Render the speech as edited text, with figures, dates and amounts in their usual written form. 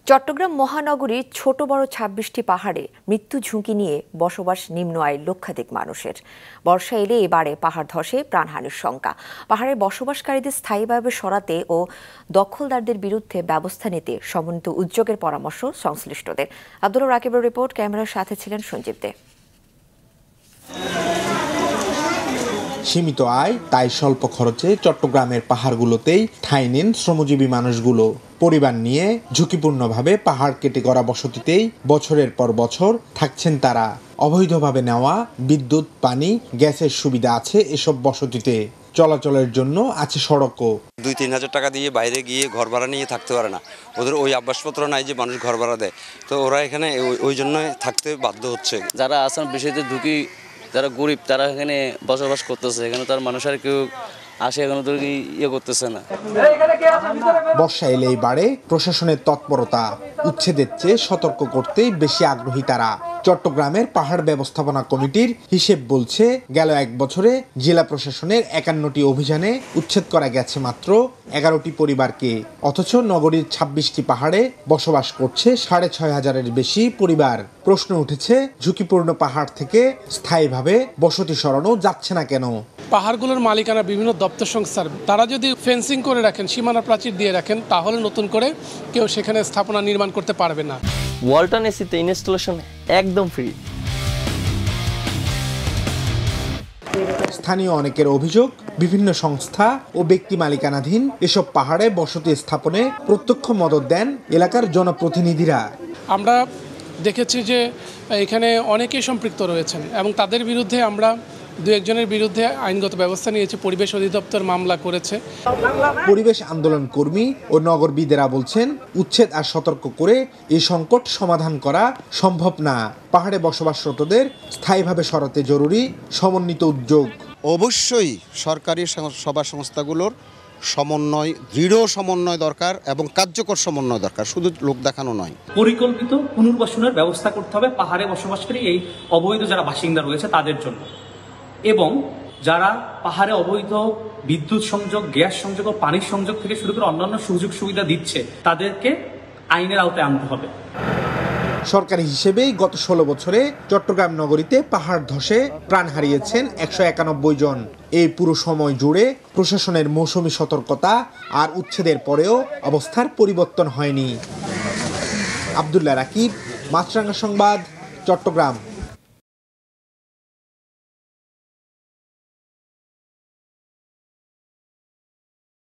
চট্টগ্রাম মহানগরীর ছোট বড় ২৬টি পাহাড়ে মৃত্যু ঝুঁকি নিয়ে বসবাস নিম্ন আয়ের লক্ষাধিক মানুষের। বর্ষা এলে এবারে পাহাড় ধসে প্রাণহানির শঙ্কা। পাহাড়ে বসবাসকারীদের স্থায়ীভাবে সরাতে ও দখলদারদের বিরুদ্ধে ব্যবস্থা নিতে সমন্বিত উদ্যোগের পরামর্শ সংশ্লিষ্টদের। আব্দুল রাকিবের রিপোর্ট, ক্যামেরার সাথে ছিলেন সঞ্জীব দে। সীমিত আয়, তাই স্বল্প খরচে চট্টগ্রামের পাহাড়গুলোতেই ঠাঁই নেন শ্রমজীবী মানুষগুলো। পরিবার নিয়ে ঝুঁকিপূর্ণভাবে পাহাড় কেটে গড়া বসতিতেই বছরের পর বছর থাকছেন তারা। অবৈধভাবে নেওয়া বিদ্যুৎ, পানি, গ্যাসের সুবিধা আছে এসব বসতিতে। চলাচলের জন্য আছে সড়কও। ২-৩ হাজার টাকা দিয়ে বাইরে গিয়ে ঘর ভাড়া নিয়ে থাকতে পারে না। ওদের ওই অভ্যাসপত্র নাই যে মানুষ ঘর ভাড়া দেয়, তো ওরা এখানে ওই জন্য থাকতে বাধ্য হচ্ছে। যারা আসাম বিষয়তে ঢুকি, যারা গরিব তারা এখানে বসবাস করতেছে, এখানে তার মানুষ আর কেউ আসে এখানে তো ইয়ে করতেছে না। বর্ষা এলেই বাড়ে প্রশাসনের তৎপরতা। উচ্ছেদের চেয়ে সতর্ক করতেই বেশি আগ্রহী তারা। চট্টগ্রামের পাহাড় ব্যবস্থাপনা কমিটির হিসেব বলছে, গেল এক বছরে জেলা প্রশাসনের ৫১টি অভিযানে উচ্ছেদ করা গেছে মাত্র ১১টি পরিবারকে। অথচ নগরীর ২৬টি পাহাড়ে বসবাস করছে ৬,৫০০-এর বেশি পরিবার। প্রশ্ন উঠেছে, ঝুঁকিপূর্ণ পাহাড় থেকে স্থায়ীভাবে বসতি সরানো যাচ্ছে না কেন? পাহাড়গুলোর মালিকানা বিভিন্ন দপ্তর সংস্থার, তারা যদি ফেন্সিং করে রাখেন, সীমানা প্রাচীর দিয়ে রাখেন, তাহলে নতুন করে কেউ সেখানে স্থাপনা নির্মাণ করতে পারবে না। ওয়ালটন এসিতে ইনস্টলেশন একদম ফ্রি। স্থানীয় অনেকের অভিযোগ, বিভিন্ন সংস্থা ও ব্যক্তি মালিকানাধীন এসব পাহাড়ে বসতি স্থাপনে প্রত্যক্ষ মদদ দেন এলাকার জনপ্রতিনিধিরা। আমরা দেখেছি যে এখানে অনেকেই সম্পৃক্ত রয়েছেন এবং তাদের বিরুদ্ধে আমরা ২-১ বিরুদ্ধে আইনগত ব্যবস্থা নিয়েছে। পরিবেশ অধিদপ্তর মামলা করেছে। পরিবেশ আন্দোলন কর্মী ও নগরবিদেরা বলছেন, উচ্ছেদ আর সতর্ক করে এই সংকট সমাধান করা সম্ভব না। পাহাড়ে বসবাসরতদের স্থায়ীভাবে সরাতে জরুরি সমন্বিত উদ্যোগ। অবশ্যই সরকারি সভা সংস্থাগুলোর সমন্বয়, দৃঢ় সমন্বয় দরকার এবং কার্যকর সমন্বয় দরকার, শুধু লোক দেখানো নয়। পরিকল্পিত পুনর্বাসনের ব্যবস্থা করতে হবে পাহাড়ে বসবাসকারী এই অবৈধ যারা বাসিন্দা রয়েছে তাদের জন্য, এবং যারা পাহাড়ে অবৈধ বিদ্যুৎ সংযোগ, গ্যাস সংযোগ ও পানির সংযোগ থেকে শুরু করে অন্যান্য সুযোগ সুবিধা দিচ্ছে তাদেরকে আইনের আওতায় আনতে হবে। সরকারি হিসেবেই গত ১৬ বছরে চট্টগ্রাম নগরীতে পাহাড় ধসে প্রাণ হারিয়েছেন ১৯১ জন। এই পুরো সময় জুড়ে প্রশাসনের মৌসুমি সতর্কতা আর উচ্ছেদের পরেও অবস্থার পরিবর্তন হয়নি। আব্দুল্লাহ রাকিব, মাছরাঙা সংবাদ, চট্টগ্রাম।